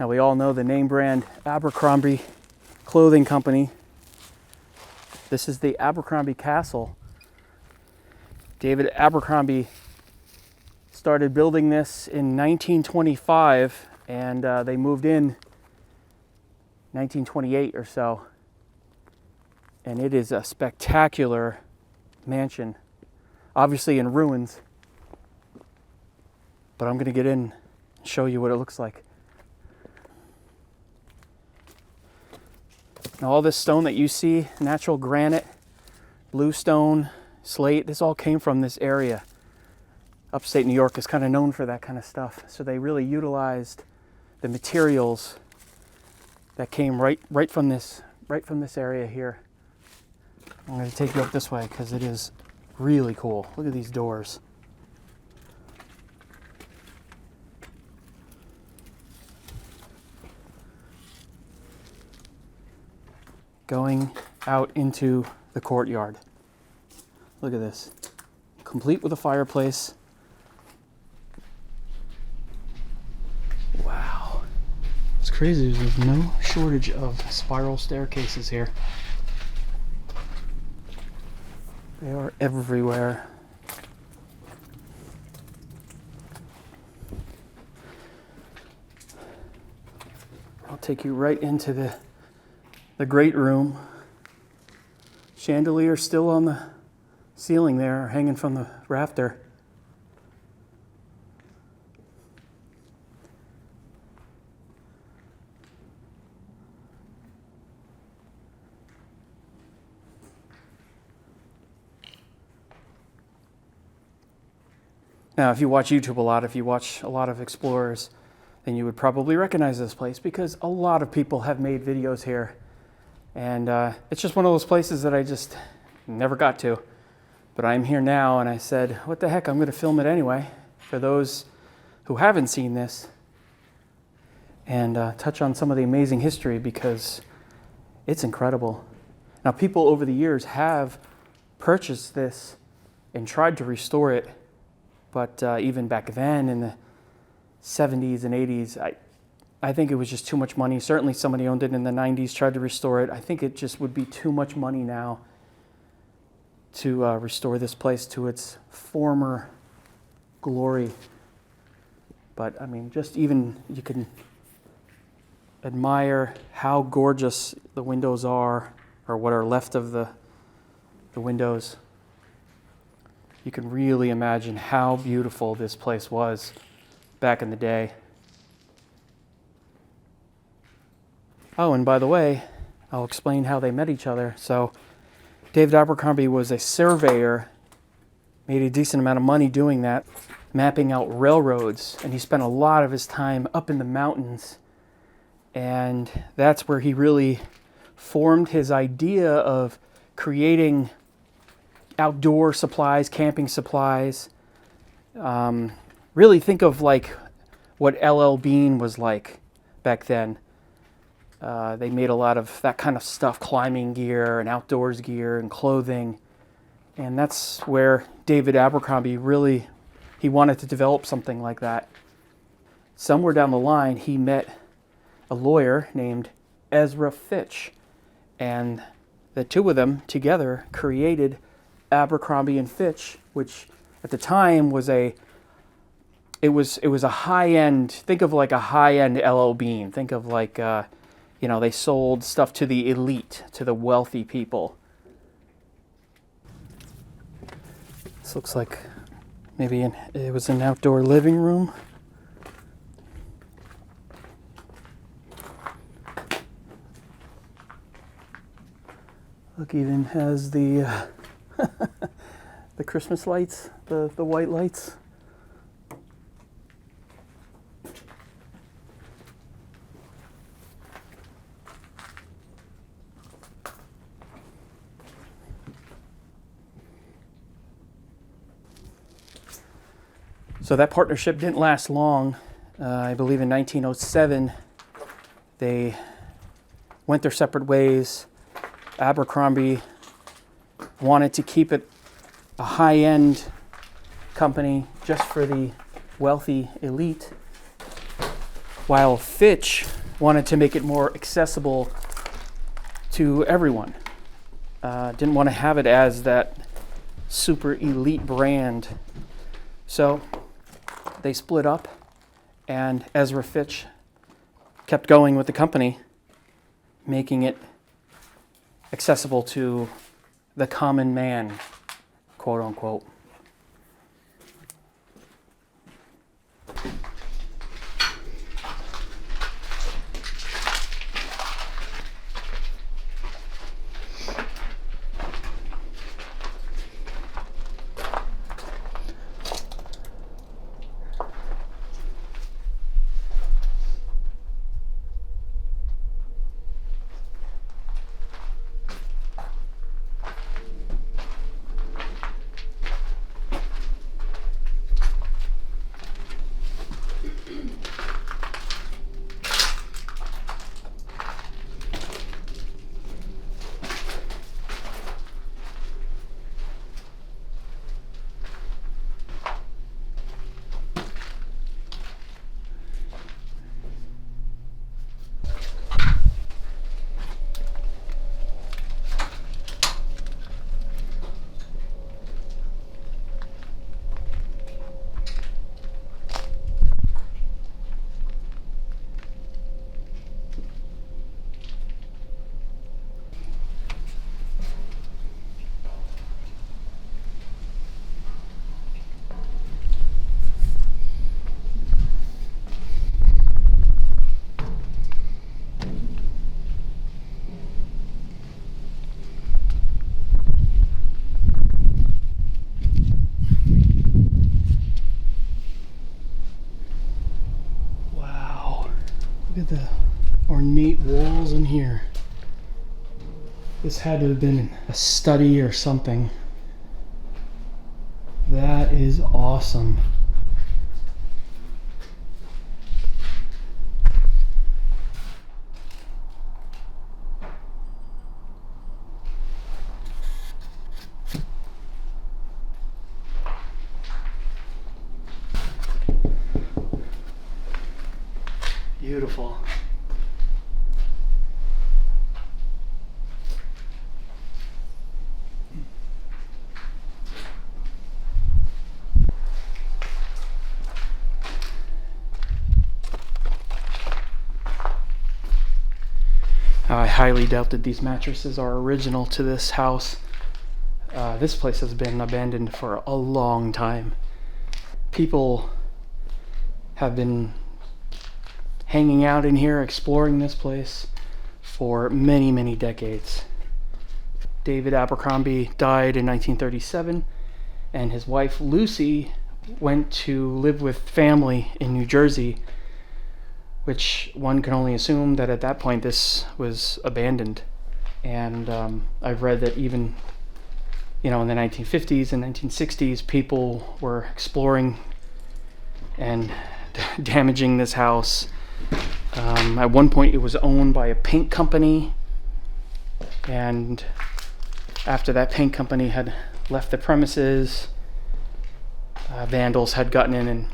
Now we all know the name brand Abercrombie clothing company. This is the Abercrombie Castle. David Abercrombie started building this in 1925, and they moved in 1928 or so. And it is a spectacular mansion, obviously in ruins, but I'm going to get in and show you what it looks like. Now, all this stone that you see, natural granite, bluestone, slate, this all came from this area. Upstate New York is kind of known for that kind of stuff. So they really utilized the materials that came right from this area here. I'm going to take you up this way because it is really cool. Look at these doors. Going out into the courtyard. Look at this. Complete with a fireplace. Wow. It's crazy. There's no shortage of spiral staircases here. They are everywhere. I'll take you right into the great room. Chandelier still on the ceiling there, hanging from the rafter. Now, if you watch YouTube a lot, if you watch a lot of explorers, then you would probably recognize this place because a lot of people have made videos here. And it's just one of those places that I just never got to. But I'm here now, and I said, what the heck, I'm going to film it anyway for those who haven't seen this and touch on some of the amazing history because it's incredible. Now, people over the years have purchased this and tried to restore it. But even back then in the 70s and 80s, I think it was just too much money. Certainly somebody owned it in the 90s, tried to restore it. I think it just would be too much money now to restore this place to its former glory. But I mean, just even you can admire how gorgeous the windows are, or what are left of the windows. You can really imagine how beautiful this place was back in the day. Oh, and by the way, I'll explain how they met each other. So, David Abercrombie was a surveyor, made a decent amount of money doing that, mapping out railroads, and he spent a lot of his time up in the mountains. And that's where he really formed his idea of creating outdoor supplies, camping supplies. Really think of like what LL Bean was like back then. They made a lot of that kind of stuff, climbing gear and outdoors gear and clothing. And that's where David Abercrombie really, he wanted to develop something like that. Somewhere down the line, he met a lawyer named Ezra Fitch. And the two of them together created Abercrombie and Fitch, which at the time was a high-end, think of like a high-end LL Bean. Think of like, they sold stuff to the elite, to the wealthy people. This looks like maybe it was an outdoor living room. Look, even has the the Christmas lights, the white lights. So that partnership didn't last long. I believe in 1907, they went their separate ways. Abercrombie wanted to keep it a high-end company just for the wealthy elite. while Fitch wanted to make it more accessible to everyone. Didn't want to have it as that super elite brand. So they split up, and Ezra Fitch kept going with the company, making it accessible to the common man, quote unquote. Look at the ornate walls in here. This had to have been a study or something. That is awesome. Beautiful. I highly doubt that these mattresses are original to this house. This place has been abandoned for a long time. People have been hanging out in here, exploring this place for many, many decades. David Abercrombie died in 1937, and his wife Lucy went to live with family in New Jersey, which one can only assume that at that point this was abandoned. And I've read that even, in the 1950s and 1960s, people were exploring and damaging this house. At one point it was owned by a paint company, and after that paint company had left the premises, vandals had gotten in and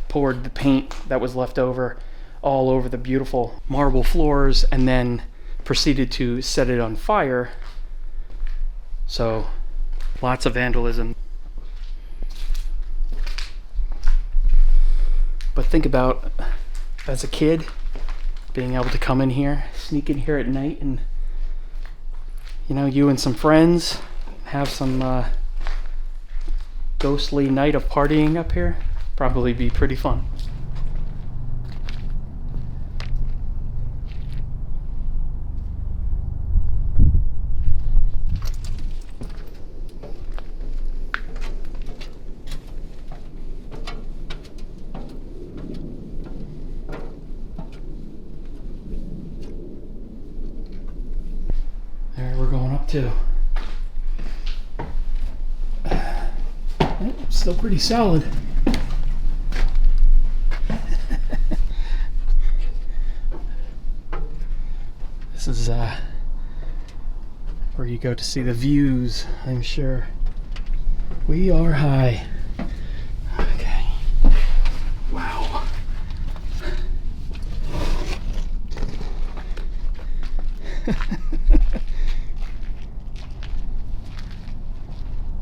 poured the paint that was left over all over the beautiful marble floors and then proceeded to set it on fire. So lots of vandalism. But think about, as a kid, being able to come in here, sneak in here at night, and you and some friends have some ghostly night of partying up here. Probably be pretty fun. There, we're going up too. Still pretty solid. This is where you go to see the views, I'm sure. We are high. Okay. Wow.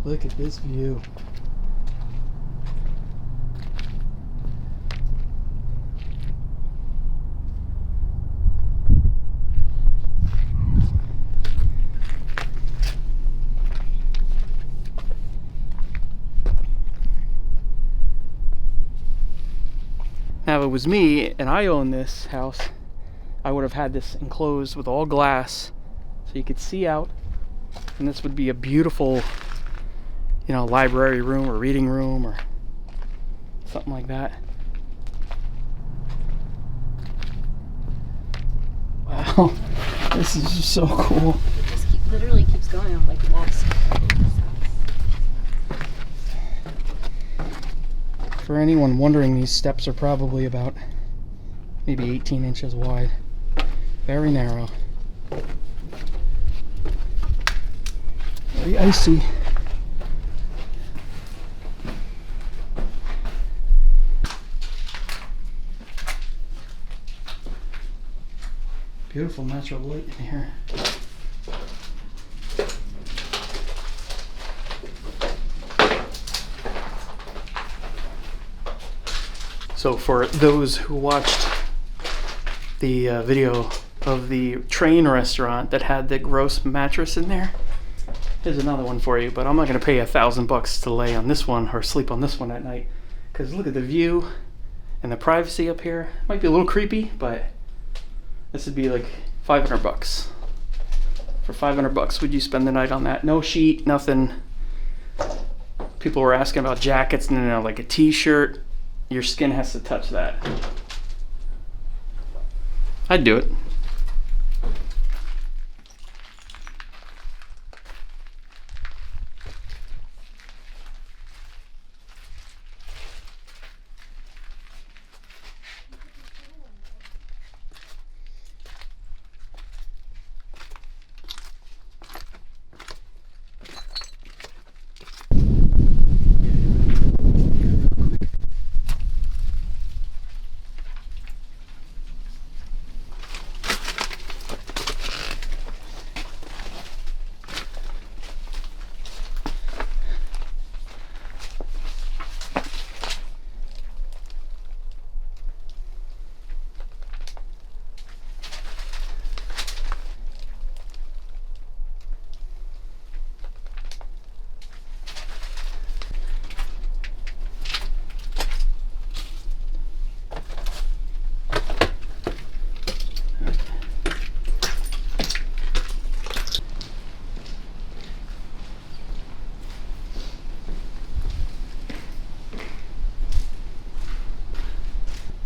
Look at this view. Now, if it was me and I owned this house, I would have had this enclosed with all glass so you could see out, and this would be a beautiful, you know, library room or reading room or something like that. Wow, this is just so cool. It just literally keeps going. I'm like lost. For anyone wondering, these steps are probably about maybe 18 inches wide. Very narrow. Very icy. Beautiful natural light in here. So for those who watched the video of the train restaurant that had the gross mattress in there, here's another one for you, but I'm not gonna pay $1,000 to lay on this one or sleep on this one at night, because look at the view and the privacy up here. Might be a little creepy, but this would be like $500. For $500, would you spend the night on that? No sheet, nothing. People were asking about jackets, and then like a t-shirt. Your skin has to touch that. I'd do it.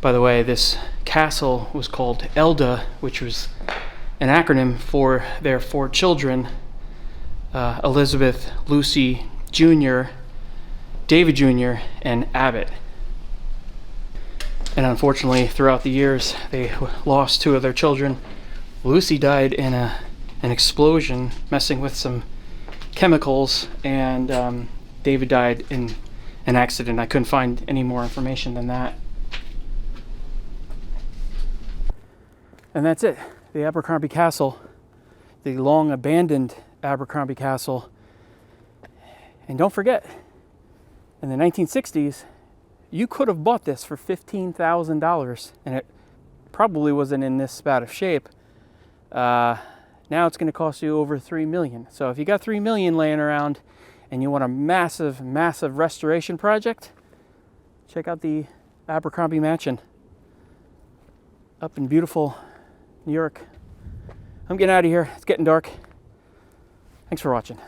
By the way, this castle was called Elda, which was an acronym for their 4 children, Elizabeth, Lucy Jr., David Jr., and Abbott. And unfortunately, throughout the years, they lost 2 of their children. Lucy died in an explosion messing with some chemicals, and David died in an accident. I couldn't find any more information than that. And that's it, the Abercrombie Castle, the long abandoned Abercrombie Castle. And don't forget, in the 1960s, you could have bought this for $15,000, and it probably wasn't in this bad of shape. Now it's going to cost you over $3 million. So if you got $3 million laying around and you want a massive, massive restoration project, check out the Abercrombie Mansion up in beautiful New York. I'm getting out of here. It's getting dark. Thanks for watching.